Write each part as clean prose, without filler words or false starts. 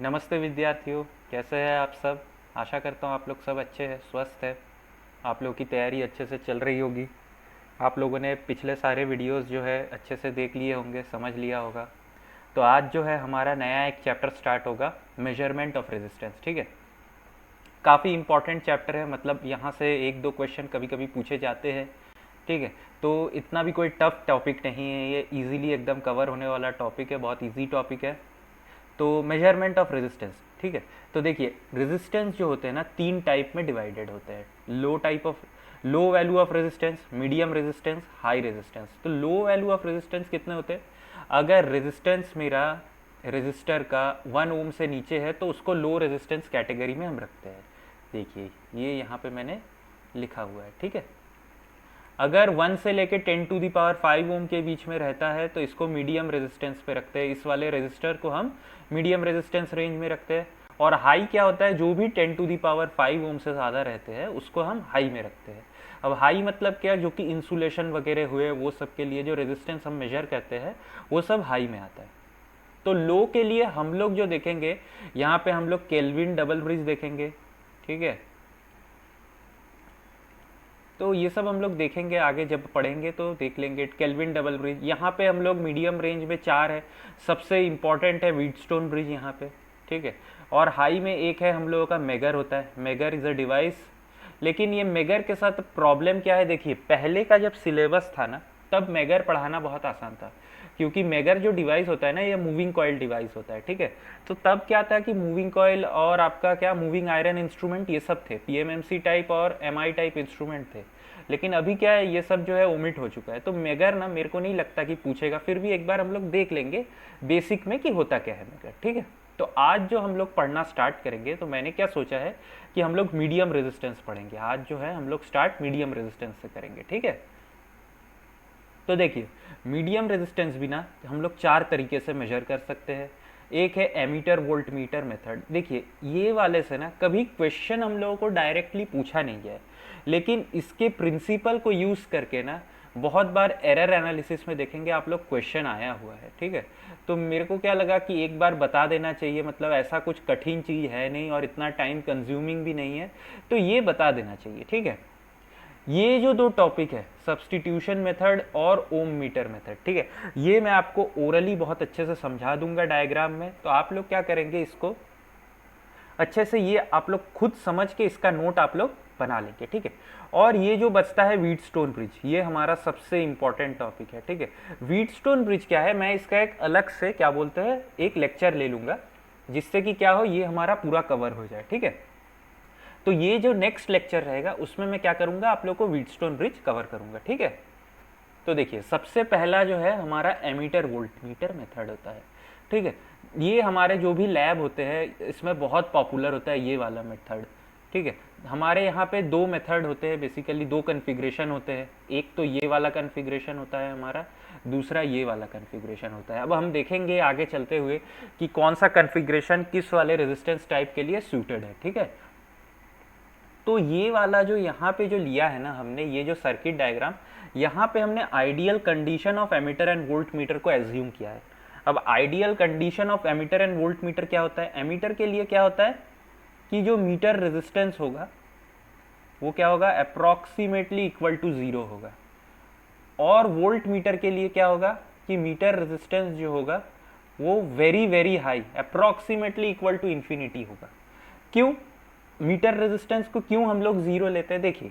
नमस्ते विद्यार्थियों, कैसे हैं आप सब। आशा करता हूँ आप लोग सब अच्छे हैं, स्वस्थ हैं। आप लोगों की तैयारी अच्छे से चल रही होगी। आप लोगों ने पिछले सारे वीडियोस जो है अच्छे से देख लिए होंगे, समझ लिया होगा। तो आज जो है हमारा नया एक चैप्टर स्टार्ट होगा, मेजरमेंट ऑफ रेजिस्टेंस। ठीक है, काफ़ी इंपॉर्टेंट चैप्टर है, मतलब यहाँ से एक दो क्वेश्चन कभी कभी पूछे जाते हैं। ठीक है, तो इतना भी कोई टफ टॉपिक नहीं है, ये इजीली एकदम कवर होने वाला टॉपिक है, बहुत इजी टॉपिक है। तो मेजरमेंट ऑफ रेजिस्टेंस, ठीक है। तो देखिए, रेजिस्टेंस जो होते हैं ना, तीन टाइप में डिवाइडेड होते हैं। Low value of resistance, medium resistance, high resistance. तो लो वैल्यू ऑफ रेजिस्टेंस कितने होते हैं? अगर रेजिस्टेंस मेरा रेजिस्टर का 1 ओम से नीचे है तो उसको लो रेजिस्टेंस कैटेगरी में हम रखते हैं। देखिए, ये यहाँ पे मैंने लिखा हुआ है। ठीक है, अगर 1 से लेके 10⁵ ओम के बीच में रहता है तो इसको मीडियम रेजिस्टेंस पे रखते हैं। इस वाले रेजिस्टर को हम मीडियम रेजिस्टेंस रेंज में रखते हैं। और हाई क्या होता है? जो भी 10⁵ ओम से ज़्यादा रहते हैं उसको हम हाई में रखते हैं। अब हाई मतलब क्या? जो कि इंसुलेशन वगैरह हुए वो सब के लिए जो रेजिस्टेंस हम मेजर करते हैं वो सब हाई में आता है। तो लो के लिए हम लोग जो देखेंगे, यहाँ पे हम लोग केल्विन डबल ब्रिज देखेंगे। ठीक है, तो ये सब हम लोग देखेंगे आगे, जब पढ़ेंगे तो देख लेंगे। केल्विन डबल ब्रिज यहाँ पे हम लोग मीडियम रेंज में 4 है। सबसे इंपॉर्टेंट है व्हीटस्टोन ब्रिज यहाँ पे। ठीक है, और हाई में एक है हम लोगों का मेगर होता है। Megger is a device. लेकिन ये मेगर के साथ प्रॉब्लम क्या है? देखिए, पहले का जब सिलेबस था ना, तब मेगर पढ़ाना बहुत आसान था, क्योंकि मेगर जो डिवाइस होता है ना, ये मूविंग कॉइल डिवाइस होता है। ठीक है, तो तब क्या था कि मूविंग कॉइल और आपका क्या, मूविंग आयरन इंस्ट्रूमेंट, ये सब थे, पीएमएमसी टाइप और एमआई टाइप इंस्ट्रूमेंट थे। लेकिन अभी क्या है, ये सब जो है ओमिट हो चुका है। तो मेगर ना मेरे को नहीं लगता कि पूछेगा, फिर भी एक बार हम लोग देख लेंगे बेसिक में कि होता क्या है मेगर। ठीक है, तो आज जो हम लोग पढ़ना स्टार्ट करेंगे, तो मैंने क्या सोचा है कि हम लोग मीडियम रेजिस्टेंस पढ़ेंगे। आज जो है हम लोग स्टार्ट मीडियम रेजिस्टेंस से करेंगे। ठीक है, तो देखिए, मीडियम रेजिस्टेंस भी ना हम लोग 4 तरीके से मेजर कर सकते हैं। एक है एमीटर वोल्ट मीटर मेथड। देखिए, ये वाले से ना कभी क्वेश्चन हम लोगों को डायरेक्टली पूछा नहीं गया है, लेकिन इसके प्रिंसिपल को यूज़ करके ना बहुत बार एरर एनालिसिस में देखेंगे आप लोग क्वेश्चन आया हुआ है। ठीक है, तो मेरे को क्या लगा कि एक बार बता देना चाहिए, मतलब ऐसा कुछ कठिन चीज़ है नहीं और इतना टाइम कंज्यूमिंग भी नहीं है, तो ये बता देना चाहिए। ठीक है, ये जो दो टॉपिक है, सब्सटीट्यूशन मेथड और ओम मीटर मेथड, ठीक है, ये मैं आपको ओरली बहुत अच्छे से समझा दूंगा डायग्राम में। तो आप लोग क्या करेंगे, इसको अच्छे से ये आप लोग खुद समझ के इसका नोट आप लोग बना लेंगे। ठीक है, और ये जो बचता है व्हीटस्टोन ब्रिज, ये हमारा सबसे इंपॉर्टेंट टॉपिक है। ठीक है, व्हीटस्टोन ब्रिज क्या है, मैं इसका एक अलग से क्या बोलते हैं एक लेक्चर ले लूंगा, जिससे कि क्या हो, ये हमारा पूरा कवर हो जाए। ठीक है, तो ये जो नेक्स्ट लेक्चर रहेगा उसमें मैं क्या करूंगा, आप लोग को व्हीटस्टोन ब्रिज कवर करूंगा। ठीक है, तो देखिए, सबसे पहला जो है हमारा एमीटर वोल्ट मीटर मेथड होता है। ठीक है, ये हमारे जो भी लैब होते हैं इसमें बहुत पॉपुलर होता है ये वाला मेथड। ठीक है, हमारे यहाँ पे दो मेथड होते हैं, बेसिकली दो कन्फिग्रेशन होते हैं। एक तो ये वाला कन्फिग्रेशन होता है हमारा, दूसरा ये वाला कन्फिग्रेशन होता है। अब हम देखेंगे आगे चलते हुए कि कौन सा कन्फिग्रेशन किस वाले रेजिस्टेंस टाइप के लिए सूटेड है। ठीक है, तो ये वाला जो यहाँ पे जो लिया है ना हमने, ये जो सर्किट डायग्राम, यहाँ पे हमने ideal condition of ammeter and volt meter को एज्यूम किया है। अब ideal condition of ammeter and volt meter क्या होता है? एमीटर के लिए क्या होता है कि जो मीटर रेजिस्टेंस होगा वो क्या होगा, अप्रॉक्सीमेटली इक्वल टू 0 होगा। और वोल्ट मीटर के लिए क्या होगा कि मीटर रेजिस्टेंस जो होगा वो very very high, approximately equal to infinity होगा। क्यों मीटर रेजिस्टेंस को क्यों हम लोग 0 लेते हैं? देखिए,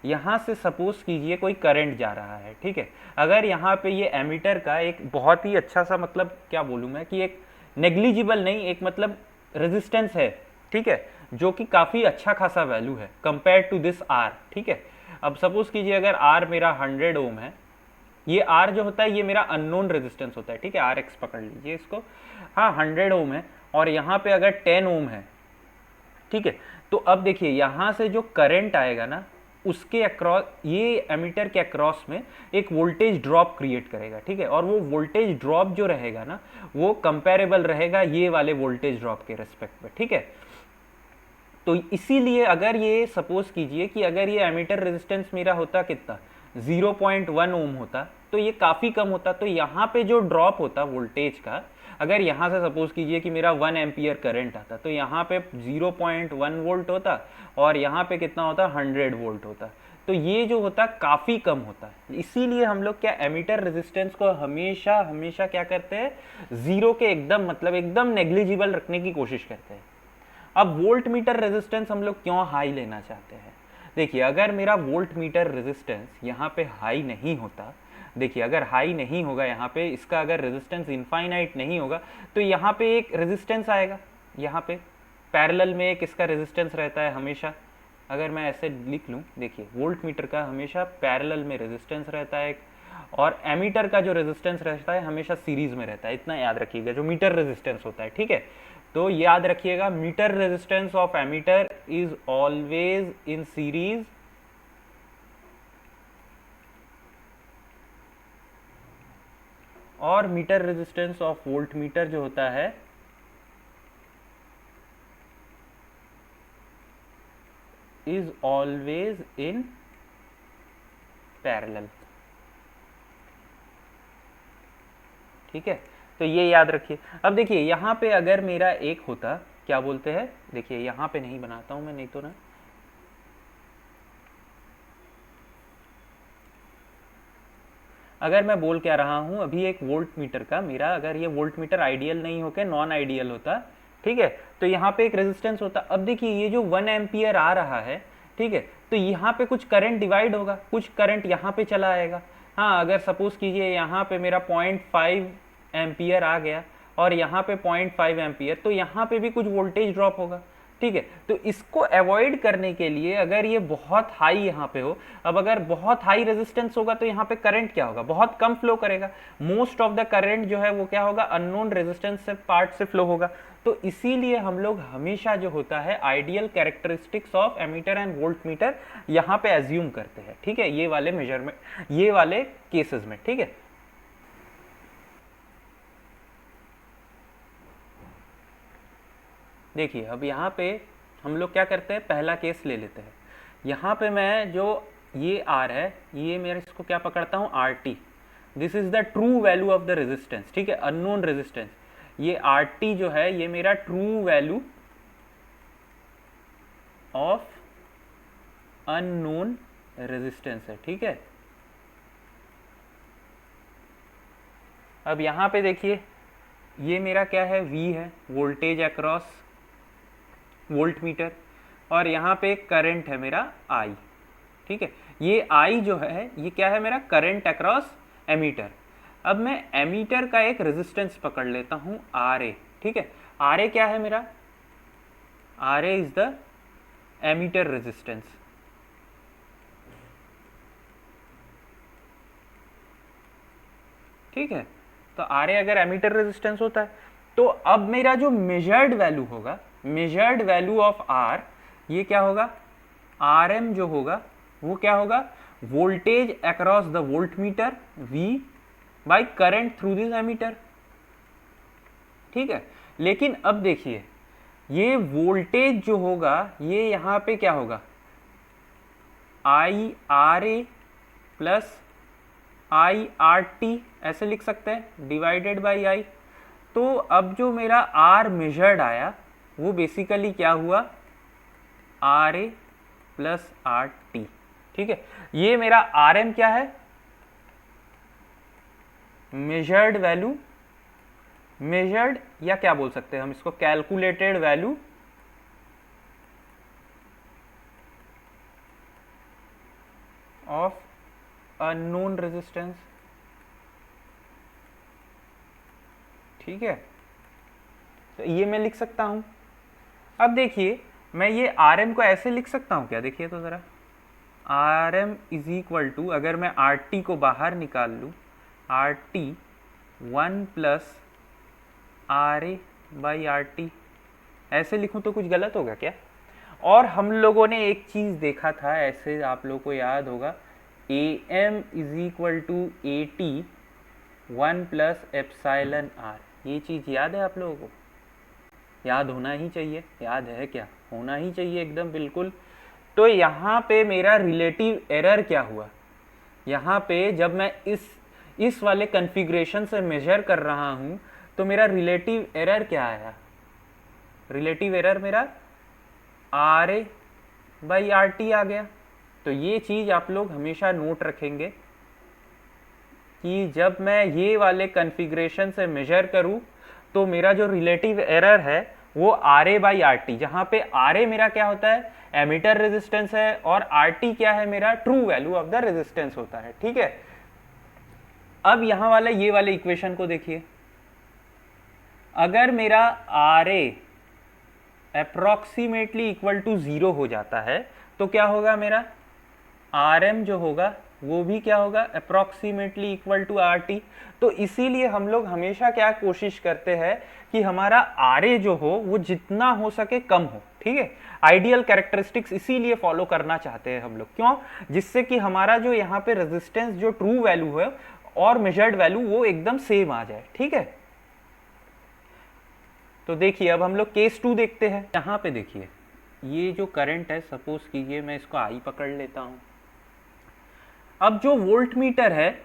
यहाँ से सपोज कीजिए कोई करंट जा रहा है। ठीक है, अगर यहाँ पे ये एमीटर का एक बहुत ही अच्छा सा, मतलब क्या बोलूँ मैं कि एक नेग्लिजिबल नहीं, एक मतलब रेजिस्टेंस है। ठीक है, जो कि काफ़ी अच्छा खासा वैल्यू है कंपेयर टू दिस आर। ठीक है, अब सपोज कीजिए अगर आर मेरा 100 ओम है, ये आर जो होता है ये मेरा अननोन रेजिस्टेंस होता है। ठीक है, आर एक्स पकड़ लीजिए इसको, हाँ 100 ओम है, और यहाँ पे अगर 10 ओम है। ठीक है, तो अब देखिए यहाँ से जो करंट आएगा ना, उसके अक्रॉस, ये एमीटर के अक्रॉस में एक वोल्टेज ड्रॉप क्रिएट करेगा। ठीक है, और वो वोल्टेज ड्रॉप जो रहेगा ना, वो कंपेरेबल रहेगा ये वाले वोल्टेज ड्रॉप के रेस्पेक्ट में। ठीक है, तो इसीलिए अगर ये सपोज कीजिए कि अगर ये एमीटर रेजिस्टेंस मेरा होता कितना, 0.1 ओम होता, तो ये काफ़ी कम होता। तो यहाँ पे जो ड्रॉप होता वोल्टेज का, अगर यहाँ से सपोज कीजिए कि मेरा 1 एम्पियर करंट आता तो यहाँ पे 0.1 वोल्ट होता और यहाँ पे कितना होता 100 वोल्ट होता। तो ये जो होता काफ़ी कम होता है। इसीलिए हम लोग क्या एमीटर रेजिस्टेंस को हमेशा हमेशा क्या करते हैं, ज़ीरो के एकदम मतलब एकदम नेग्लिजिबल रखने की कोशिश करते हैं। अब वोल्ट मीटर रेजिस्टेंस हम लोग क्यों हाई लेना चाहते हैं? देखिए अगर मेरा वोल्ट मीटर रेजिस्टेंस यहाँ पे हाई नहीं होता, देखिए अगर हाई नहीं होगा यहाँ पे, इसका अगर रेजिस्टेंस इनफाइनाइट नहीं होगा तो यहाँ पे एक रेजिस्टेंस आएगा, यहाँ पे पैरेलल में एक इसका रेजिस्टेंस रहता है हमेशा। अगर मैं ऐसे लिख लूँ, देखिए वोल्ट मीटर का हमेशा पैरेलल में रेजिस्टेंस रहता है और एमीटर का जो रेजिस्टेंस रहता है हमेशा सीरीज में रहता है। इतना याद रखिएगा, जो मीटर रेजिस्टेंस होता है, ठीक है। तो याद रखिएगा meter resistance of ammeter is always in series और meter resistance of voltmeter जो होता है इज ऑलवेज इन पैरेलल, ठीक है। तो ये याद रखिए। अब देखिए यहाँ पे अगर मेरा एक होता, क्या बोलते हैं, देखिए यहाँ पे नहीं बनाता हूं मैं, नहीं तो ना, अगर मैं बोल क्या रहा हूं अभी एक वोल्ट मीटर का मेरा, अगर ये वोल्ट मीटर आइडियल नहीं होकर नॉन आइडियल होता, ठीक है, तो यहाँ पे एक रेजिस्टेंस होता। अब देखिए ये जो 1 एम्पियर आ रहा है, ठीक है, तो यहाँ पे कुछ करंट डिवाइड होगा, कुछ करंट यहाँ पे चला आएगा। हाँ अगर सपोज कीजिए यहाँ पे मेरा 0.5 एम्पियर आ गया और यहाँ पे 0.5 एम्पियर, तो यहाँ पे भी कुछ वोल्टेज ड्रॉप होगा, ठीक है। तो इसको अवॉइड करने के लिए अगर ये बहुत हाई यहाँ पे हो, अब अगर बहुत हाई रेजिस्टेंस होगा तो यहाँ पे करंट क्या होगा, बहुत कम फ्लो करेगा। मोस्ट ऑफ द करंट जो है वो क्या होगा, अननोन रेजिस्टेंस से पार्ट से फ्लो होगा। तो इसीलिए हम लोग हमेशा जो होता है ideal characteristics of ammeter and volt meter यहाँ पे एज्यूम करते हैं, ठीक है, ये वाले मेजरमेंट, ये वाले केसेस में, ठीक है। देखिए अब यहाँ पे हम लोग क्या करते हैं, पहला केस ले लेते हैं। यहाँ पे मैं जो ये आर है, ये मेरे इसको क्या पकड़ता हूँ, R T, this is the true value of the resistance, ठीक है, अननोन रेजिस्टेंस। ये आर टी जो है ये मेरा true value of unknown resistance है, ठीक है। अब यहाँ पे देखिए ये मेरा क्या है, वी है, वोल्टेज अक्रॉस वोल्ट मीटर, और यहाँ पे करंट है मेरा आई, ठीक है। ये आई जो है ये क्या है, मेरा करंट अक्रॉस एमीटर। अब मैं एमीटर का एक रेजिस्टेंस पकड़ लेता हूँ आर ए, ठीक है। आर ए क्या है मेरा, R A is the ammeter resistance, ठीक है। तो आर ए अगर एमीटर रेजिस्टेंस होता है तो अब मेरा जो मेजर्ड वैल्यू होगा, मेजर्ड वैल्यू ऑफ आर, ये क्या होगा, आर एम जो होगा वो क्या होगा, voltage across the volt meter V by current through this ammeter, ठीक है। लेकिन अब देखिए ये वोल्टेज जो होगा ये यहाँ पे क्या होगा, I R A plus I R T, ऐसे लिख सकते हैं, डिवाइडेड बाई आई। तो अब जो मेरा आर मेजर्ड आया वो बेसिकली क्या हुआ, R A plus R T, ठीक है। ये मेरा आर एम क्या है, मेजर्ड वैल्यू, मेजर्ड या क्या बोल सकते हैं हम इसको, calculated value of unknown resistance, ठीक है। तो ये मैं लिख सकता हूं। अब देखिए मैं ये आर एम को ऐसे लिख सकता हूं क्या, देखिए तो ज़रा, R M is equal to, अगर मैं आर टी को बाहर निकाल लूँ, R T 1 plus R A by R T, ऐसे लिखूँ तो कुछ गलत होगा क्या? और हम लोगों ने एक चीज़ देखा था, ऐसे आप लोगों को याद होगा, A M is equal to A T 1 plus epsilon R, ये चीज़ याद है आप लोगों को? याद होना ही चाहिए, याद है क्या, होना ही चाहिए एकदम बिल्कुल। तो यहाँ पे मेरा रिलेटिव एरर क्या हुआ, यहाँ पे जब मैं इस वाले कन्फिग्रेशन से मेजर कर रहा हूँ तो मेरा रिलेटिव एरर क्या आया, रिलेटिव एरर मेरा RA/RT आ गया। तो ये चीज़ आप लोग हमेशा नोट रखेंगे कि जब मैं ये वाले कन्फिग्रेशन से मेजर करूँ तो मेरा जो रिलेटिव एरर है वो RA/RT, जहाँ पे RA मेरा क्या होता है, एमिटर रेजिस्टेंस है, और RT क्या है, मेरा true value of the resistance होता है। ठीक है, अब यहाँ वाला ये वाले इक्वेशन को देखिए, अगर मेरा RA अप्रोक्सीमेटली इक्वल टू 0 हो जाता है तो क्या होगा, मेरा RM जो होगा वो भी क्या होगा, अप्रोक्सीमेटली इक्वल टू RT। तो इसीलिए हम लोग हमेशा क्या कोशिश करते हैं कि हमारा RA जो हो वो जितना हो सके कम हो। ठीक है, आइडियल कैरेक्टरिस्टिक्स इसीलिए फॉलो करना चाहते हैं हम लोग, क्यों, जिससे कि हमारा जो यहाँ पे रेजिस्टेंस जो ट्रू वैल्यू है और मेजर्ड वैल्यू वो एकदम सेम आ जाए। ठीक है, तो देखिए अब हम लोग केस 2 देखते हैं। यहाँ पे देखिए ये जो करंट है, सपोज कीजिए मैं इसको I पकड़ लेता हूँ। अब जो वोल्ट मीटर है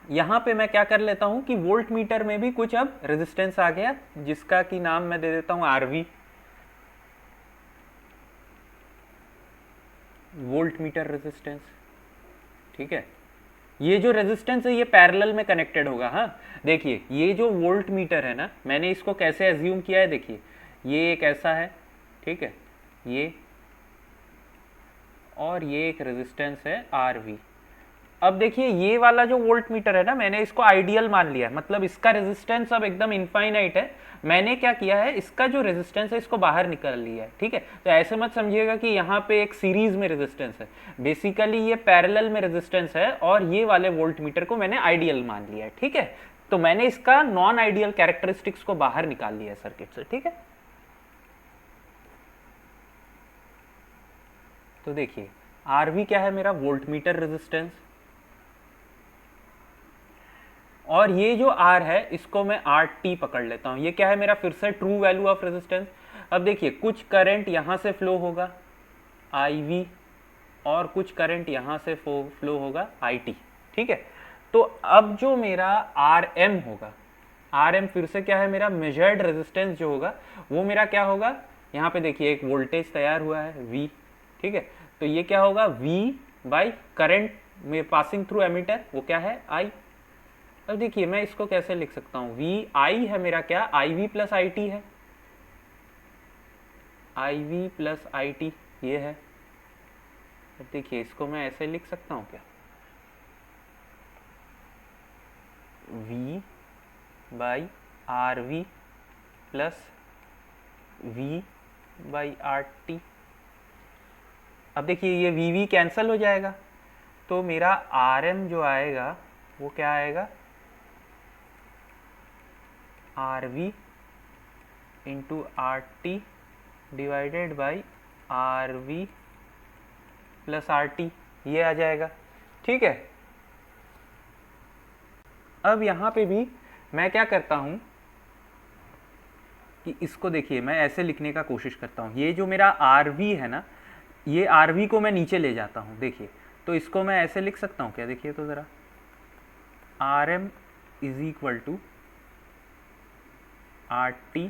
यहाँ पे मैं क्या कर लेता हूँ कि वोल्ट मीटर में भी कुछ अब रेजिस्टेंस आ गया, जिसका कि नाम मैं दे देता हूँ RV, वोल्ट मीटर रेजिस्टेंस। ठीक है, ये जो रेजिस्टेंस है ये पैरेलल में कनेक्टेड होगा। हाँ देखिए ये जो वोल्ट मीटर है ना, मैंने इसको कैसे एज्यूम किया है, देखिए ये एक ऐसा है, ठीक है, ये और ये एक रेजिस्टेंस है RV। अब देखिए ये वाला जो वोल्ट मीटर है ना, मैंने इसको आइडियल मान लिया, मतलब इसका रेजिस्टेंस अब एकदम इनफाइनाइट है। मैंने क्या किया है, इसका जो रेजिस्टेंस है इसको बाहर निकाल लिया है। ठीक है, तो ऐसे मत समझिएगा कि यहाँ पे एक सीरीज में रेजिस्टेंस है, बेसिकली ये पैरेलल में रेजिस्टेंस है, और ये वाले वोल्ट मीटर को मैंने आइडियल मान लिया है। ठीक है, तो मैंने इसका नॉन आइडियल कैरेक्टरिस्टिक्स को बाहर निकाल लिया है सर्किट से। ठीक है, तो देखिए RV क्या है, मेरा वोल्ट मीटर रेजिस्टेंस, और ये जो R है इसको मैं RT पकड़ लेता हूँ। ये क्या है, मेरा फिर से ट्रू वैल्यू ऑफ रेजिस्टेंस। अब देखिए कुछ करंट यहाँ से फ्लो होगा IV, और कुछ करंट यहाँ से फ्लो होगा IT। ठीक है, तो अब जो मेरा RM होगा, RM फिर से क्या है, मेरा मेजर्ड रेजिस्टेंस जो होगा वो मेरा क्या होगा, यहाँ पे देखिए एक वोल्टेज तैयार हुआ है V। ठीक है, तो ये क्या होगा, V बाई करंट में पासिंग थ्रू एमीटर, वो क्या है I। अब देखिए मैं इसको कैसे लिख सकता हूँ, VI है मेरा क्या, IV प्लस IT है, IV प्लस IT ये है। अब देखिए इसको मैं ऐसे लिख सकता हूँ क्या, V by RV plus V by RT। अब देखिए ये VV कैंसिल हो जाएगा, तो मेरा RM जो आएगा वो क्या आएगा, RV into RT divided by RV plus RT, ये आ जाएगा। ठीक है, अब यहाँ पे भी मैं क्या करता हूँ कि इसको देखिए मैं ऐसे लिखने का कोशिश करता हूँ, ये जो मेरा RV है ना, ये RV को मैं नीचे ले जाता हूँ। देखिए तो इसको मैं ऐसे लिख सकता हूँ क्या, देखिए तो ज़रा, RM is equal to RT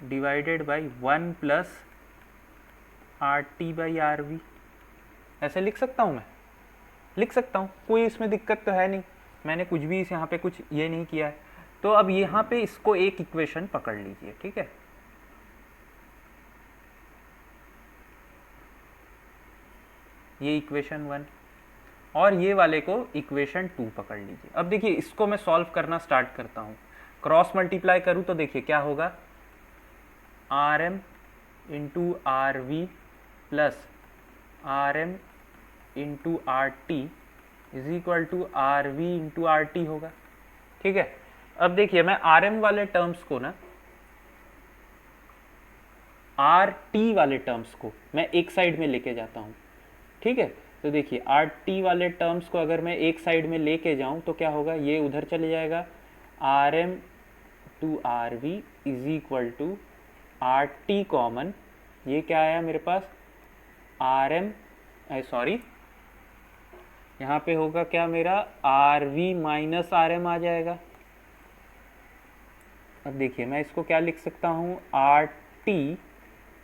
divided by 1 plus RT by RV, ऐसे लिख सकता हूँ, मैं लिख सकता हूँ, कोई इसमें दिक्कत तो है नहीं, मैंने कुछ भी इस यहाँ पे कुछ ये नहीं किया है। तो अब यहाँ पे इसको एक इक्वेशन पकड़ लीजिए। ठीक है, ये इक्वेशन 1, और ये वाले को इक्वेशन 2 पकड़ लीजिए। अब देखिए इसको मैं सॉल्व करना स्टार्ट करता हूँ, क्रॉस मल्टीप्लाई करूँ तो देखिए क्या होगा, RM into RV plus RM into RT is equal to RV into RT होगा। ठीक है, अब देखिए मैं RM वाले टर्म्स को ना, RT वाले टर्म्स को मैं एक साइड में लेके जाता हूँ। ठीक है, तो देखिए RT वाले टर्म्स को अगर मैं एक साइड में लेके जाऊँ तो क्या होगा, ये उधर चले जाएगा, RM to RV is equal to RT common, ये क्या आया मेरे पास, RM सॉरी यहाँ पे होगा क्या मेरा, RV माइनस RM आ जाएगा। अब देखिए मैं इसको क्या लिख सकता हूँ, R T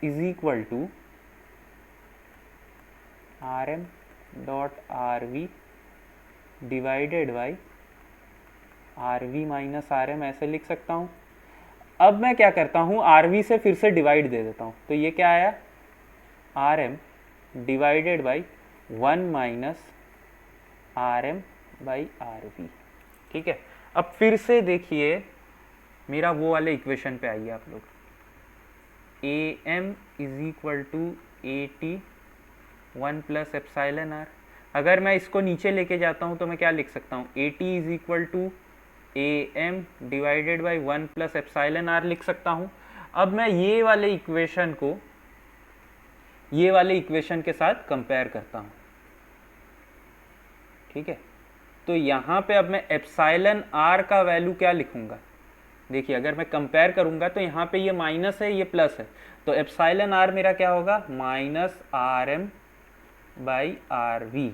is equal to R M dot R V divided by R V minus R M, ऐसे लिख सकता हूँ। अब मैं क्या करता हूँ, आर वी से फिर से डिवाइड दे देता हूँ, तो ये क्या आया, R M divided by 1 minus R M by R V. ठीक है, अब फिर से देखिए मेरा वो वाले इक्वेशन पे आइए आप लोग, A M is equal to A T 1 plus epsilon R. अगर मैं इसको नीचे लेके जाता हूँ तो मैं क्या लिख सकता हूँ, A T is equal to A M divided by 1 plus epsilon R लिख सकता हूँ। अब मैं ये वाले इक्वेशन को ये वाले इक्वेशन के साथ कंपेयर करता हूँ। ठीक है, तो यहाँ पे अब मैं एप्साइलन आर का वैल्यू क्या लिखूंगा, देखिए अगर मैं कंपेयर करूंगा तो यहाँ पे ये माइनस है, ये प्लस है, तो एप्साइलन आर मेरा क्या होगा, minus R M by R V.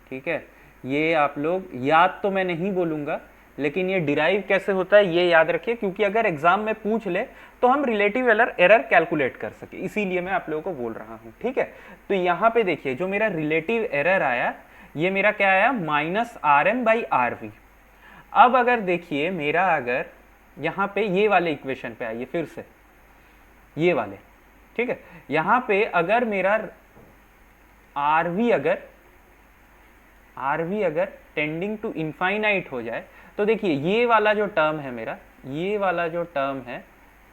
ठीक है, ये आप लोग याद तो मैं नहीं बोलूँगा, लेकिन ये डिराइव कैसे होता है ये याद रखिए, क्योंकि अगर एग्जाम में पूछ ले तो हम रिलेटिव एरर कैलकुलेट कर सके, इसीलिए मैं आप लोगों को बोल रहा हूँ। ठीक है, तो यहाँ पे देखिए जो मेरा रिलेटिव एरर आया, ये मेरा क्या आया, minus R M by R V. अब अगर देखिए मेरा अगर यहाँ पे ये वाले इक्वेशन पे आइए फिर से, ये वाले, ठीक है, यहाँ पे अगर मेरा आर वी अगर टेंडिंग टू इनफाइनाइट हो जाए, तो देखिए ये वाला जो टर्म है मेरा, ये वाला जो टर्म है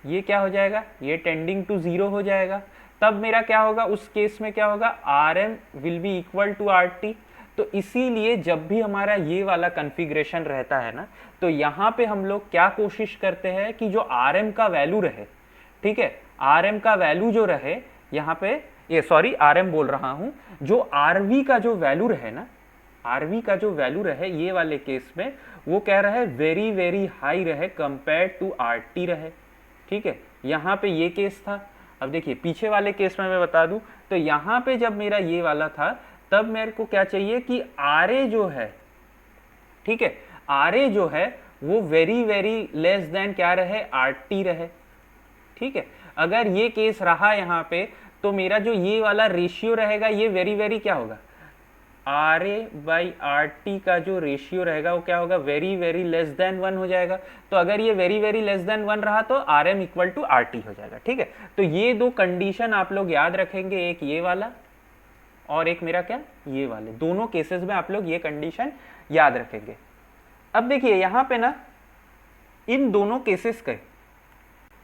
ये क्या हो जाएगा, ये टेंडिंग टू 0 हो जाएगा। तब मेरा क्या होगा, उस केस में क्या होगा, R M will be equal to R T. तो इसीलिए जब भी हमारा ये वाला कॉन्फ़िगरेशन रहता है ना, तो यहाँ पे हम लोग क्या कोशिश करते हैं कि जो आर एम का वैल्यू रहे, ठीक है, आर एम का वैल्यू जो रहे यहाँ पे, ये सॉरी आर एम बोल रहा हूँ, जो आर वी का जो वैल्यू रहे ना, आर वी का जो वैल्यू रहे ये वाले केस में, वो कह रहा है वेरी वेरी हाई रहे कंपेयर टू आर टी रहे। ठीक है, यहाँ पे ये केस था। अब देखिए पीछे वाले केस में मैं बता दूं, तो यहाँ पे जब मेरा ये वाला था, तब मेरे को क्या चाहिए कि आर ए जो है, ठीक है, आर ए जो है वो वेरी वेरी लेस देन क्या रहे, आर टी रहे। ठीक है, अगर ये केस रहा यहाँ पे, तो मेरा जो ये वाला रेशियो रहेगा ये वेरी वेरी क्या होगा, R A by R T का जो रेशियो रहेगा वो क्या होगा, वेरी वेरी लेस देन 1 हो जाएगा। तो अगर ये वेरी वेरी लेस देन 1 रहा तो R M equal to R T हो जाएगा। ठीक है, तो ये दो कंडीशन आप लोग याद रखेंगे, एक ये वाला और एक मेरा क्या, ये वाले, दोनों केसेस में आप लोग ये कंडीशन याद रखेंगे। अब देखिए यहाँ पे ना इन दोनों केसेस के,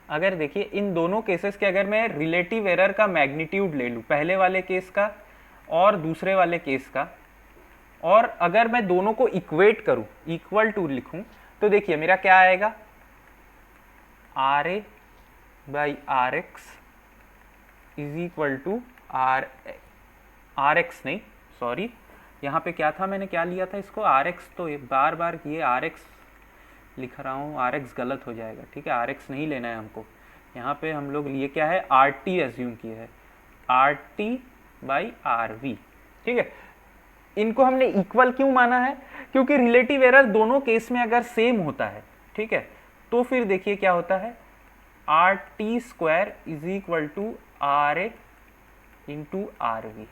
अगर देखिए इन दोनों केसेस के अगर मैं रिलेटिव एरर का मैग्नीट्यूड ले लूँ, पहले वाले केस का और दूसरे वाले केस का, और अगर मैं दोनों को इक्वेट करूं, इक्वल टू लिखूं, तो देखिए मेरा क्या आएगा, R A by R X is equal to R X नहीं, सॉरी यहाँ पे क्या था, मैंने क्या लिया था इसको, आर एक्स, तो बार बार ये आर एक्स लिख रहा हूँ, आर एक्स गलत हो जाएगा। ठीक है, आर एक्स नहीं लेना है हमको, यहाँ पे हम लोग लिए क्या है, आर टी एज्यूम किए है, R T by R V. ठीक है, इनको हमने इक्वल क्यों माना है, क्योंकि रिलेटिव एरर दोनों केस में अगर सेम होता है, ठीक है, तो फिर देखिए क्या होता है, R T square is equal to R A into R V,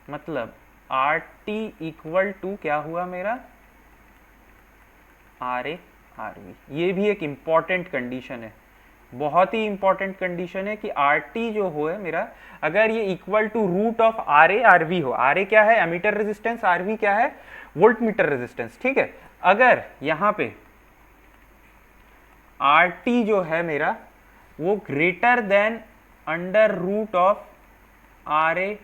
मतलब आर टी इक्वल टू क्या हुआ मेरा, आर ए आर वी। ये भी एक इंपॉर्टेंट कंडीशन है, बहुत ही इंपॉर्टेंट कंडीशन है कि आर टी जो हो है मेरा, अगर ये equal to root of R A R V हो, आर ए क्या है एमीटर रेजिस्टेंस, आर वी क्या है वोल्ट मीटर रेजिस्टेंस। ठीक है, अगर यहाँ पे आर टी जो है मेरा वो greater than under root of R A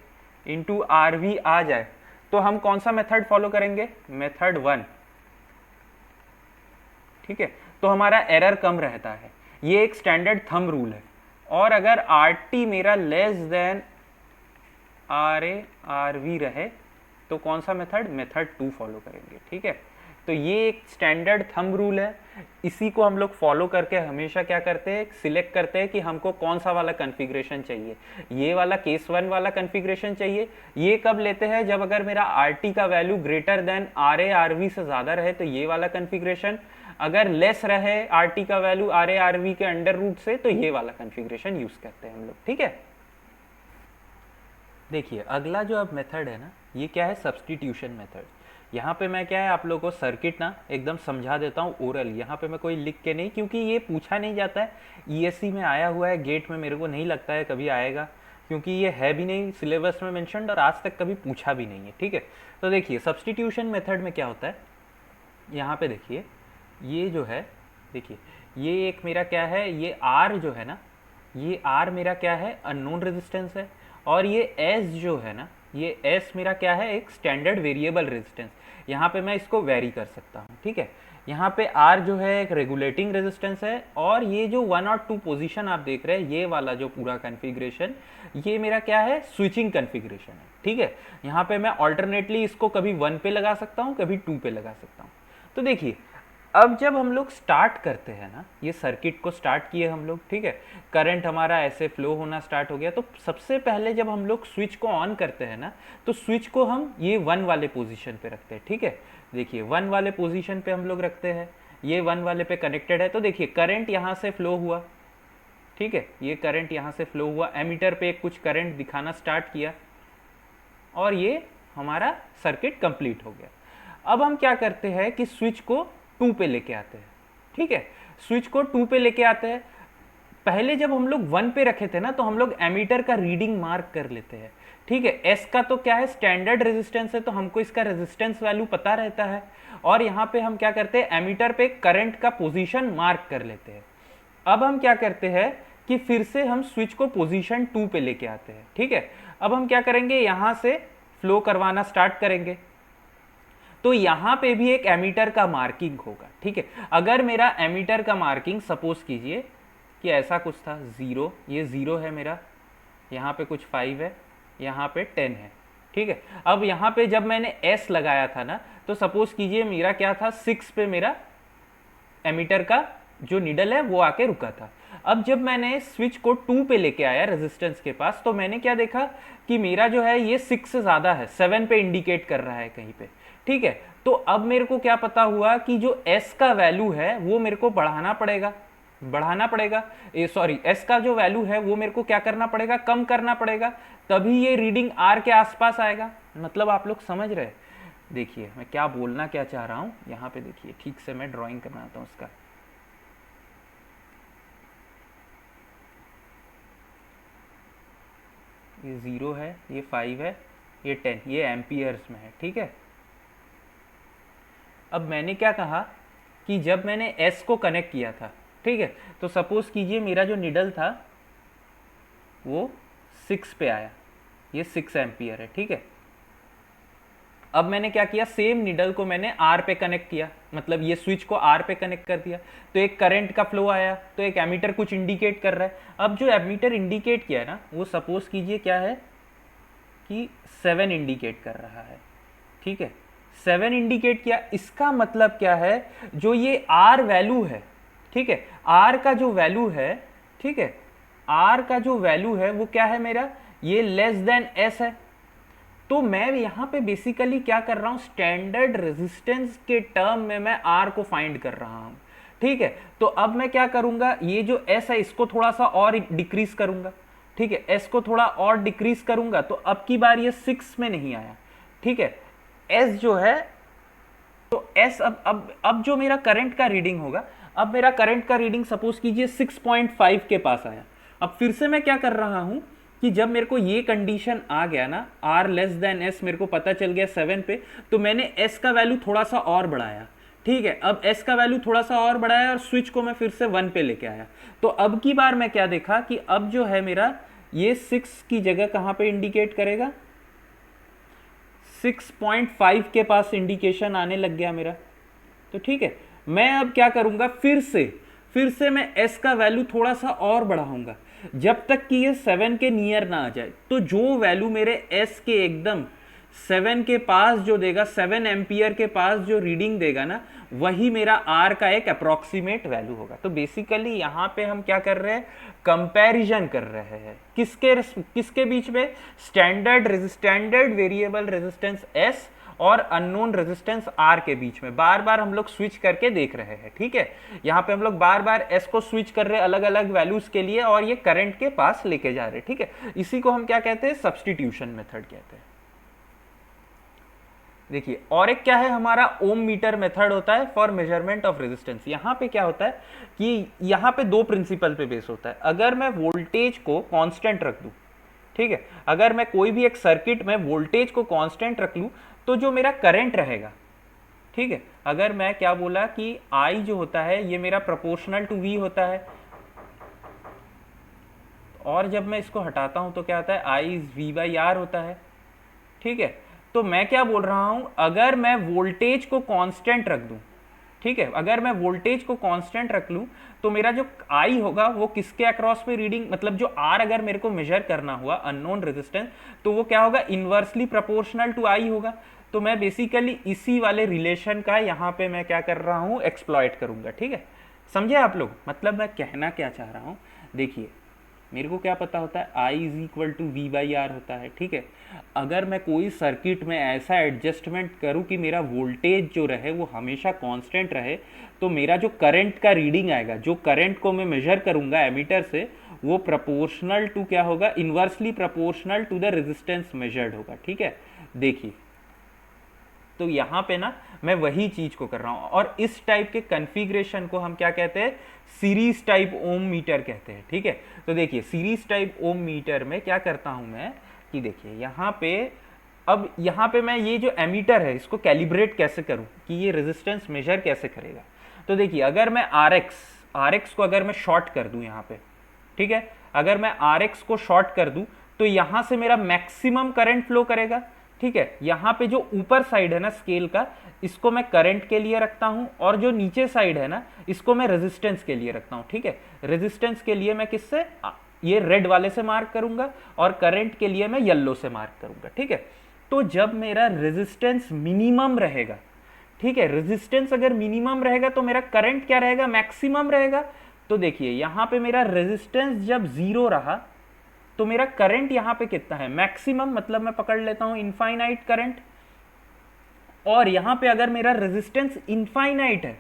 into R V आ जाए, तो हम कौन सा मेथड फॉलो करेंगे, मेथड 1। ठीक है, तो हमारा एरर कम रहता है, ये एक स्टैंडर्ड थंब रूल है। और अगर आर टी मेरा less than R A R V रहे, तो कौन सा मेथड, मेथड 2 फॉलो करेंगे। ठीक है, तो ये एक स्टैंडर्ड थंब रूल है, इसी को हम लोग फॉलो करके हमेशा क्या करते हैं, सिलेक्ट करते हैं कि हमको कौन सा वाला कॉन्फ़िगरेशन चाहिए, ये वाला केस 1 वाला कॉन्फ़िगरेशन चाहिए। ये कब लेते हैं, जब अगर मेरा आर टी का value greater than R A R V से ज़्यादा रहे, तो ये वाला कॉन्फ़िगरेशन। अगर लेस रहे आर टी का value R A R V के अंडर रूट से तो ये वाला कॉन्फ़िगरेशन यूज करते हैं हम लोग, ठीक है। देखिए अगला जो अब मेथड है ना, ये क्या है, सब्सटीट्यूशन मेथड। यहाँ पे मैं क्या है आप लोगों को सर्किट ना एकदम समझा देता हूँ ओरल, यहाँ पे मैं कोई लिख के नहीं, क्योंकि ये पूछा नहीं जाता है। ईएससी में आया हुआ है, गेट में मेरे को नहीं लगता है कभी आएगा, क्योंकि ये है भी नहीं सिलेबस में मेंशन्ड और आज तक कभी पूछा भी नहीं है, ठीक है। तो देखिए सब्सटीट्यूशन मेथड में क्या होता है, यहाँ पे देखिए ये जो है, देखिए ये एक मेरा क्या है, ये आर जो है ना, ये आर मेरा क्या है, अननोन रेजिस्टेंस है, और ये एस जो है ना, ये एस मेरा क्या है, एक स्टैंडर्ड वेरिएबल रेजिस्टेंस। यहाँ पे मैं इसको वेरी कर सकता हूँ, ठीक है। यहाँ पे आर जो है एक रेगुलेटिंग रेजिस्टेंस है, और ये जो 1 और 2 पोजीशन आप देख रहे हैं, ये वाला जो पूरा कॉन्फ़िगरेशन, ये मेरा क्या है, स्विचिंग कॉन्फ़िगरेशन है, ठीक है। यहाँ पे मैं ऑल्टरनेटली इसको कभी 1 पे लगा सकता हूँ, कभी 2 पे लगा सकता हूँ। तो देखिए अब जब हम लोग स्टार्ट करते हैं ना, ये सर्किट को स्टार्ट किए हम लोग, ठीक है, करंट हमारा ऐसे फ्लो होना स्टार्ट हो गया, तो सबसे पहले जब हम लोग स्विच को ऑन करते हैं ना, तो स्विच को हम ये 1 वाले पोजीशन पे रखते हैं, ठीक है। देखिए 1 वाले पोजीशन पे हम लोग रखते हैं, ये 1 वाले पे कनेक्टेड है, तो देखिए करंट यहाँ से फ्लो हुआ, ठीक है, ये करंट यहाँ से फ्लो हुआ, एमीटर पे कुछ करंट दिखाना स्टार्ट किया, और ये हमारा सर्किट कंप्लीट हो गया। अब हम क्या करते हैं कि स्विच को 2 पे लेके आते हैं, ठीक है, स्विच को 2 पे लेके आते हैं। पहले जब हम लोग 1 पे रखे थे ना, तो हम लोग एमीटर का रीडिंग मार्क कर लेते हैं, ठीक है। एस का तो क्या है, स्टैंडर्ड रेजिस्टेंस है, तो हमको इसका रेजिस्टेंस वैल्यू पता रहता है, और यहाँ पे हम क्या करते हैं, एमीटर पे करंट का पोजीशन मार्क कर लेते हैं। अब हम क्या करते हैं कि फिर से हम स्विच को पोजीशन 2 पे लेके आते हैं, ठीक है। अब हम क्या करेंगे, यहाँ से फ्लो करवाना स्टार्ट करेंगे, तो यहां पे भी एक एमीटर का मार्किंग होगा, ठीक है। अगर मेरा एमीटर का मार्किंग सपोज कीजिए कि ऐसा कुछ था 0, ये 0 है मेरा, यहाँ पे कुछ 5 है, यहाँ पे 10 है, ठीक है। अब यहाँ पे जब मैंने S लगाया था ना, तो सपोज कीजिए मेरा क्या था, 6 पे मेरा एमीटर का जो निडल है वो आके रुका था। अब जब मैंने स्विच को 2 पे लेके आया रेजिस्टेंस के पास, तो मैंने क्या देखा कि मेरा जो है ये 6 से ज़्यादा है, 7 पे इंडिकेट कर रहा है कहीं पे, ठीक है। तो अब मेरे को क्या पता हुआ कि जो S का वैल्यू है वो मेरे को बढ़ाना पड़ेगा, सॉरी S का जो वैल्यू है वो मेरे को क्या करना पड़ेगा, कम करना पड़ेगा, तभी ये रीडिंग R के आसपास आएगा। मतलब आप लोग समझ रहे हैं। देखिए मैं क्या बोलना क्या चाह रहा हूँ, यहाँ पे देखिए ठीक से मैं ड्राइंग करना आता हूँ उसका। ये 0 है, ये 5 है, ये 10, ये एम्पियर्स में है, ठीक है। अब मैंने क्या कहा कि जब मैंने S को कनेक्ट किया था, ठीक है, तो सपोज कीजिए मेरा जो निडल था वो 6 पे आया, ये 6 एम्पियर है, ठीक है। अब मैंने क्या किया, सेम निडल को मैंने R पे कनेक्ट किया, मतलब ये स्विच को R पे कनेक्ट कर दिया, तो एक करंट का फ्लो आया, तो एक एमीटर कुछ इंडिकेट कर रहा है। अब जो एमीटर इंडिकेट किया ना, वो सपोज कीजिए क्या है कि 7 इंडिकेट कर रहा है, ठीक है, 7 इंडिकेट किया। इसका मतलब क्या है, जो ये R वैल्यू है, ठीक है, R का जो वैल्यू है, ठीक है, R का जो वैल्यू है वो क्या है मेरा, ये लेस देन S है। तो मैं यहाँ पे बेसिकली क्या कर रहा हूँ, स्टैंडर्ड रेजिस्टेंस के टर्म में मैं R को फाइंड कर रहा हूँ, ठीक है। तो अब मैं क्या करूँगा, ये जो S है इसको थोड़ा सा और डिक्रीज करूँगा, ठीक है, S को थोड़ा और डिक्रीज करूँगा, तो अब की बार ये 6 में नहीं आया, ठीक है। S जो है, तो S अब जो मेरा करंट का रीडिंग होगा, अब मेरा करंट का रीडिंग सपोज कीजिए 6.5 के पास आया। अब फिर से मैं क्या कर रहा हूं कि जब मेरे को ये कंडीशन आ गया ना, R लेस देन S मेरे को पता चल गया 7 पे, तो मैंने S का वैल्यू थोड़ा सा और बढ़ाया, ठीक है। अब S का वैल्यू थोड़ा सा और बढ़ाया और स्विच को मैं फिर से 1 पे लेके आया। तो अब की बार मैं क्या देखा कि अब जो है मेरा ये 6 की जगह कहाँ पे इंडिकेट करेगा, 6.5 के पास इंडिकेशन आने लग गया मेरा। तो ठीक है, मैं अब क्या करूंगा, फिर से मैं S का वैल्यू थोड़ा सा और बढ़ाऊंगा जब तक कि ये 7 के नियर ना आ जाए। तो जो वैल्यू मेरे S के एकदम 7 के पास जो देगा, 7 एम्पियर के पास जो रीडिंग देगा ना, वही मेरा R का एक अप्रोक्सीमेट वैल्यू होगा। तो बेसिकली यहाँ पे हम क्या कर रहे हैं, कंपैरिजन कर रहे हैं किसके बीच में, स्टैंडर्ड वेरिएबल रेजिस्टेंस S और अननोन रेजिस्टेंस R के बीच में बार बार हम लोग स्विच करके देख रहे हैं, ठीक है। यहाँ पे हम लोग बार बार S को स्विच कर रहे हैं अलग अलग वैल्यूज के लिए और ये करंट के पास लेके जा रहे हैं, ठीक है। इसी को हम क्या कहते हैं, सब्स्टिट्यूशन मेथड कहते हैं। देखिए और एक क्या है हमारा ओम मीटर मेथड होता है फॉर मेजरमेंट ऑफ रेजिस्टेंस। यहाँ पे क्या होता है कि यहाँ पे दो प्रिंसिपल पे बेस होता है। अगर मैं वोल्टेज को कांस्टेंट रख दूं, ठीक है, अगर मैं कोई भी एक सर्किट में वोल्टेज को कांस्टेंट रख लूं तो जो मेरा करंट रहेगा, ठीक है, अगर मैं क्या बोला कि I जो होता है ये मेरा प्रोपोर्शनल टू V होता है, और जब मैं इसको हटाता हूं तो क्या होता है I इज V/R होता है, ठीक है। तो मैं क्या बोल रहा हूं, अगर मैं वोल्टेज को कांस्टेंट रख दूं, ठीक है, अगर मैं वोल्टेज को कांस्टेंट रख लूं तो मेरा जो I होगा वो किसके अक्रॉस में रीडिंग, मतलब जो R अगर मेरे को मेजर करना हुआ अननोन रेजिस्टेंस तो वो क्या होगा, इनवर्सली प्रोपोर्शनल टू I होगा। तो मैं बेसिकली इसी वाले रिलेशन का यहाँ पे मैं क्या कर रहा हूँ, एक्सप्लॉइट करूंगा, ठीक है। समझे आप लोग, मतलब मैं कहना क्या चाह रहा हूँ। देखिए मेरे को क्या पता होता है I is equal to V/R होता है, ठीक है। अगर मैं कोई सर्किट में ऐसा एडजस्टमेंट करूं कि मेरा वोल्टेज जो रहे वो हमेशा कांस्टेंट रहे, तो मेरा जो करंट का रीडिंग आएगा, जो करंट को मैं मेजर करूंगा एमीटर से, वो प्रोपोर्शनल टू क्या होगा, inversely proportional to the resistance measured होगा, ठीक है। देखिए तो यहाँ पे ना मैं वही चीज को कर रहा हूँ, और इस टाइप के कन्फिग्रेशन को हम क्या कहते हैं, सीरीज टाइप ओम मीटर कहते हैं, ठीक है। तो देखिए सीरीज टाइप ओम मीटर में क्या करता हूं मैं कि देखिए यहाँ पे, अब यहाँ पे मैं ये जो एमीटर है इसको कैलिब्रेट कैसे करूं कि ये रेजिस्टेंस मेजर कैसे करेगा। तो देखिए अगर मैं RX को अगर मैं शॉर्ट कर दूं यहाँ पे, ठीक है, अगर मैं RX को शॉर्ट कर दूं तो यहाँ से मेरा मैक्सिमम करंट फ्लो करेगा, ठीक है। यहाँ पे जो ऊपर साइड है ना स्केल का, इसको मैं करंट के लिए रखता हूं, और जो नीचे साइड है ना इसको मैं रेजिस्टेंस के लिए रखता हूं, ठीक है। रेजिस्टेंस के लिए मैं किससे, ये रेड वाले से मार्क करूंगा, और करंट के लिए मैं येलो से मार्क करूंगा, ठीक है। तो जब मेरा रेजिस्टेंस मिनिमम रहेगा, ठीक है, रेजिस्टेंस अगर मिनिमम रहेगा तो मेरा करंट क्या रहेगा, मैक्सिमम रहेगा। तो देखिए यहां पे मेरा रेजिस्टेंस जब 0 रहा तो मेरा करंट यहां पे कितना है, मैक्सिमम, मतलब मैं पकड़ लेता हूं इनफाइनाइट करंट। और यहां पे अगर मेरा रेजिस्टेंस इनफाइनाइट है,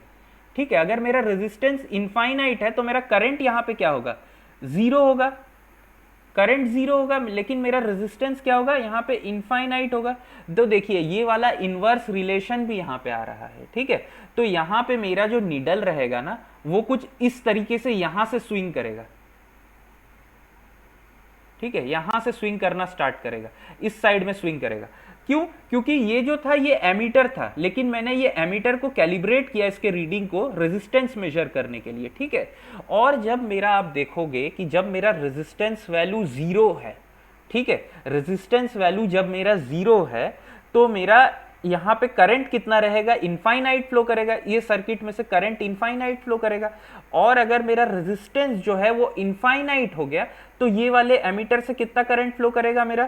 ठीक है, अगर मेरा रेजिस्टेंस इनफाइनाइट है तो मेरा करंट यहां पे क्या होगा, 0 होगा, करंट 0 होगा, लेकिन मेरा रेजिस्टेंस क्या होगा, यहाँ पे इनफाइनाइट होगा। तो देखिए ये वाला इनवर्स रिलेशन भी यहाँ पे आ रहा है, ठीक है। तो यहाँ पे मेरा जो नीडल रहेगा ना वो कुछ इस तरीके से यहाँ से स्विंग करेगा, ठीक है, यहां से स्विंग करना स्टार्ट करेगा, इस साइड में स्विंग करेगा। क्यों, क्योंकि ये जो था ये एमीटर था, लेकिन मैंने ये एमीटर को कैलिब्रेट किया इसके रीडिंग को रेजिस्टेंस मेजर करने के लिए, ठीक है। और जब मेरा आप देखोगे कि जब मेरा रेजिस्टेंस वैल्यू 0 है, ठीक है, रेजिस्टेंस वैल्यू जब मेरा 0 है तो मेरा यहाँ पे करंट कितना रहेगा, इनफाइनाइट फ्लो करेगा, ये सर्किट में से करंट इनफाइनाइट फ्लो करेगा। और अगर मेरा रेजिस्टेंस जो है वो इनफाइनाइट हो गया तो ये वाले एमीटर से कितना करंट फ्लो करेगा, मेरा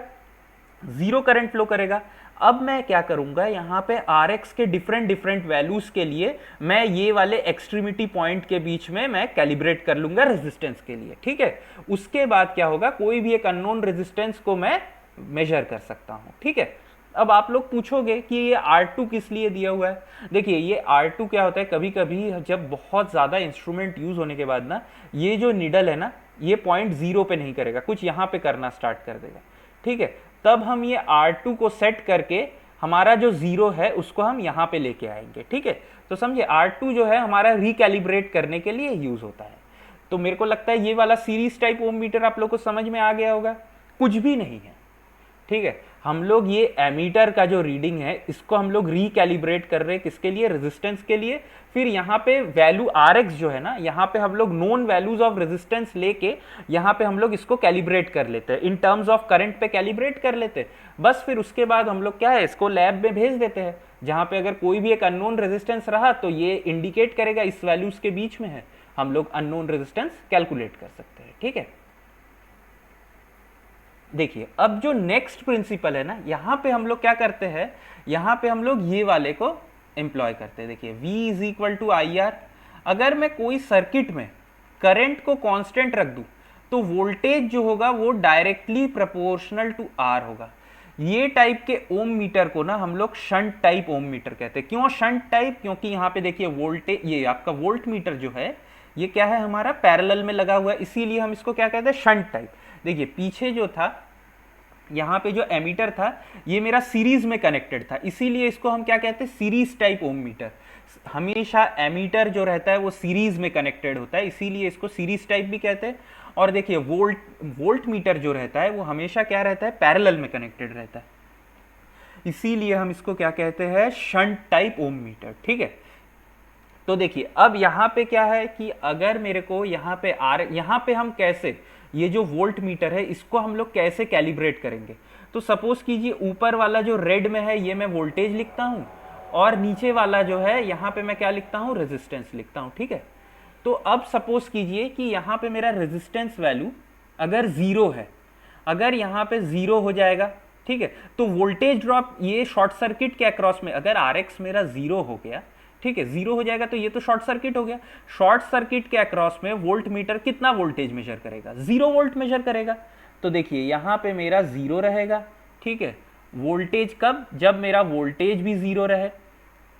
0 करंट फ्लो करेगा। अब मैं क्या करूंगा, यहाँ पे RX के डिफरेंट वैल्यूज के लिए मैं ये वाले एक्सट्रीमिटी पॉइंट के बीच में मैं कैलिब्रेट कर लूंगा रेजिस्टेंस के लिए, ठीक है। उसके बाद क्या होगा, कोई भी एक अननोन रेजिस्टेंस को मैं मेजर कर सकता हूं, ठीक है। अब आप लोग पूछोगे कि ये R2 किस लिए दिया हुआ है। देखिए ये R2 क्या होता है, कभी कभी जब बहुत ज़्यादा इंस्ट्रूमेंट यूज़ होने के बाद ना ये जो नीडल है ना ये पॉइंट 0 पे नहीं करेगा, कुछ यहाँ पे करना स्टार्ट कर देगा, ठीक है। तब हम ये R2 को सेट करके हमारा जो 0 है उसको हम यहाँ पे लेके आएंगे, ठीक है। तो समझे R2 जो है हमारा रिकैलिब्रेट करने के लिए यूज़ होता है। तो मेरे को लगता है ये वाला सीरीज टाइप ओम मीटर आप लोग को समझ में आ गया होगा, कुछ भी नहीं है, ठीक है। हम लोग ये एमीटर का जो रीडिंग है इसको हम लोग रिकैलिब्रेट कर रहे हैं, किसके लिए, रेजिस्टेंस के लिए। फिर यहाँ पे वैल्यू RX जो है ना, यहाँ पे हम लोग नोन वैल्यूज ऑफ रेजिस्टेंस लेके यहाँ पे हम लोग इसको कैलिब्रेट कर लेते हैं, इन टर्म्स ऑफ करंट पे कैलिब्रेट कर लेते हैं। बस फिर उसके बाद हम लोग क्या है, इसको लैब में भेज देते हैं, जहाँ पे अगर कोई भी एक अननोन रेजिस्टेंस रहा तो ये इंडिकेट करेगा इस वैल्यूज के बीच में है, हम लोग अननोन रेजिस्टेंस कैलकुलेट कर सकते हैं, ठीक है। देखिए अब जो नेक्स्ट प्रिंसिपल है ना, यहां पे हम लोग क्या करते हैं, यहां पे हम लोग ये वाले को एम्प्लॉय करते हैं। देखिए V is equal to IR। अगर मैं कोई सर्किट में करंट को कांस्टेंट रख दूं तो वोल्टेज जो होगा वो डायरेक्टली प्रोपोर्शनल टू R होगा। ये टाइप के ओम मीटर को ना हम लोग शंट टाइप ओम मीटर कहते हैं। क्यों शंट टाइप? क्योंकि यहाँ पे देखिए वोल्टेज, ये आपका वोल्ट मीटर जो है ये क्या है, हमारा पैरेलल में लगा हुआ है, इसीलिए हम इसको क्या कहते हैं, शंट टाइप। देखिए पीछे जो था, यहाँ पे जो एमीटर था ये मेरा सीरीज में कनेक्टेड था, इसीलिए इसको हम क्या कहते हैं, सीरीज टाइप ओम मीटर। हमेशा एमीटर जो रहता है वो सीरीज में कनेक्टेड होता है, इसीलिए इसको सीरीज टाइप भी कहते हैं। और देखिए वोल्ट मीटर जो रहता है वो हमेशा क्या रहता है, पैरेलल में कनेक्टेड रहता है, इसीलिए हम इसको क्या कहते हैं, शंट टाइप ओम मीटर। ठीक है, तो देखिए अब यहाँ पे क्या है कि अगर मेरे को यहाँ पे यहाँ पे हम कैसे, ये जो वोल्ट मीटर है इसको हम लोग कैसे कैलिब्रेट करेंगे। तो सपोज कीजिए ऊपर वाला जो रेड में है ये मैं वोल्टेज लिखता हूँ, और नीचे वाला जो है यहाँ पे मैं क्या लिखता हूँ, रेजिस्टेंस लिखता हूँ। ठीक है, तो अब सपोज कीजिए कि यहाँ पे मेरा रेजिस्टेंस वैल्यू अगर जीरो है, अगर यहाँ पे जीरो हो जाएगा, ठीक है, तो वोल्टेज ड्रॉप ये शॉर्ट सर्किट के अक्रॉस में, अगर आर एक्स मेरा जीरो हो गया, ठीक है, जीरो हो जाएगा तो ये तो शॉर्ट सर्किट हो गया। शॉर्ट सर्किट के अक्रॉस में वोल्ट मीटर कितना वोल्टेज मेजर करेगा, 0 वोल्ट मेजर करेगा। तो देखिए यहाँ पे मेरा जीरो रहेगा, ठीक है, वोल्टेज कब, जब मेरा वोल्टेज भी जीरो रहे।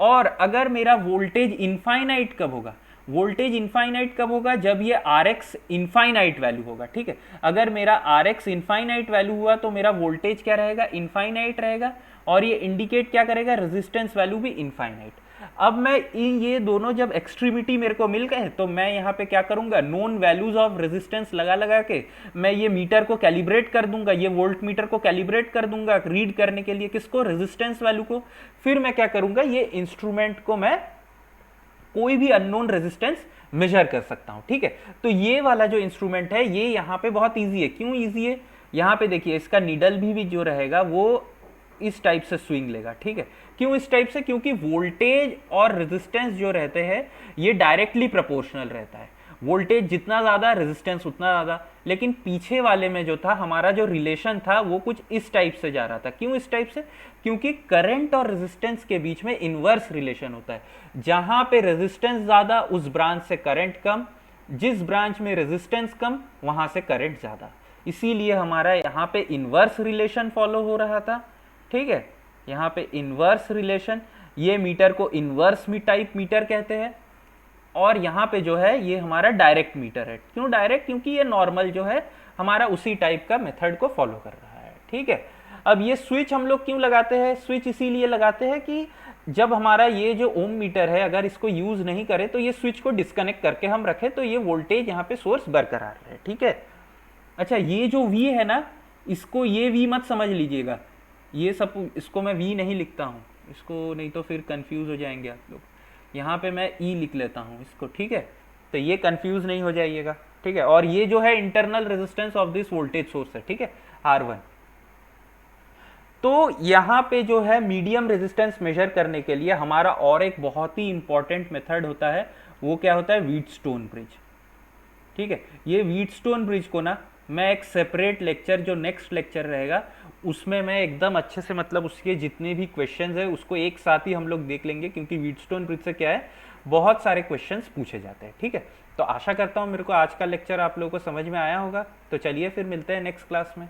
और अगर मेरा वोल्टेज इनफाइनाइट कब होगा, वोल्टेज इनफाइनाइट कब होगा, जब ये आर एक्स इनफाइनाइट वैल्यू होगा। ठीक है, अगर मेरा आर एक्स इनफाइनाइट वैल्यू हुआ तो मेरा वोल्टेज क्या रहेगा, इनफाइनाइट रहेगा, और ये इंडिकेट क्या करेगा, रेजिस्टेंस वैल्यू भी इनफाइनाइट। अब मैं इन ये दोनों जब एक्सट्रीमिटी मेरे को मिल गए तो मैं यहाँ पे क्या करूंगा, नोन वैल्यूज ऑफ रेजिस्टेंस लगा लगा के मैं ये मीटर को कैलिब्रेट कर दूंगा, ये वोल्ट मीटर को कैलिब्रेट कर दूंगा रीड करने के लिए, किसको, रेजिस्टेंस वैल्यू को। फिर मैं क्या करूंगा, ये इंस्ट्रूमेंट को मैं कोई भी अननोन रेजिस्टेंस मेजर कर सकता हूं। ठीक है, तो ये वाला जो इंस्ट्रूमेंट है ये यहाँ पे बहुत ईजी है। क्यों ईजी है, यहाँ पे देखिए इसका नीडल भी जो रहेगा वो इस टाइप से स्विंग लेगा। ठीक है, क्यों इस टाइप से, क्योंकि वोल्टेज और रेजिस्टेंस जो रहते हैं ये डायरेक्टली प्रोपोर्शनल रहता है, वोल्टेज जितना ज्यादा रेजिस्टेंस उतना ज्यादा। लेकिन पीछे वाले में जो था हमारा जो रिलेशन था वो कुछ इस टाइप से जा रहा था। क्यों इस टाइप से, क्योंकि करंट और रेजिस्टेंस के बीच में इनवर्स रिलेशन होता है, जहां पे रेजिस्टेंस ज्यादा उस ब्रांच से करंट कम, जिस ब्रांच में रेजिस्टेंस कम वहां से करंट ज्यादा, इसीलिए हमारा यहाँ पे इनवर्स रिलेशन फॉलो हो रहा था। ठीक है, यहाँ पे इनवर्स रिलेशन, ये मीटर को इनवर्स टाइप मीटर कहते हैं। और यहाँ पे जो है ये हमारा डायरेक्ट मीटर है। क्यों डायरेक्ट, क्योंकि ये नॉर्मल जो है हमारा उसी टाइप का मेथड को फॉलो कर रहा है। ठीक है, अब ये स्विच हम लोग क्यों लगाते हैं, स्विच इसीलिए लगाते हैं कि जब हमारा ये जो ओम मीटर है अगर इसको यूज नहीं करें तो ये स्विच को डिस्कनेक्ट करके हम रखें तो ये वोल्टेज यहाँ पे सोर्स बरकरार रहे। ठीक है, अच्छा ये जो V है ना, इसको ये V मत समझ लीजिएगा, ये सब इसको मैं V नहीं लिखता हूँ, इसको नहीं तो फिर कंफ्यूज हो जाएंगे आप लोग। यहाँ पे मैं E लिख लेता हूँ इसको। ठीक है, तो ये कंफ्यूज नहीं हो जाइएगा। ठीक है, और ये जो है internal resistance of this voltage source है। ठीक है, R1। तो यहाँ पे जो है मीडियम रेजिस्टेंस मेजर करने के लिए हमारा और एक बहुत ही इंपॉर्टेंट मेथड होता है, वो क्या होता है, व्हीटस्टोन ब्रिज। ठीक है, ये व्हीटस्टोन ब्रिज को ना मैं एक सेपरेट लेक्चर, जो नेक्स्ट लेक्चर रहेगा उसमें मैं एकदम अच्छे से, मतलब उसके जितने भी क्वेश्चंस है उसको एक साथ ही हम लोग देख लेंगे, क्योंकि व्हीटस्टोन ब्रिज से क्या है, बहुत सारे क्वेश्चंस पूछे जाते हैं। ठीक है, तो आशा करता हूँ मेरे को आज का लेक्चर आप लोगों को समझ में आया होगा। तो चलिए फिर मिलते हैं नेक्स्ट क्लास में।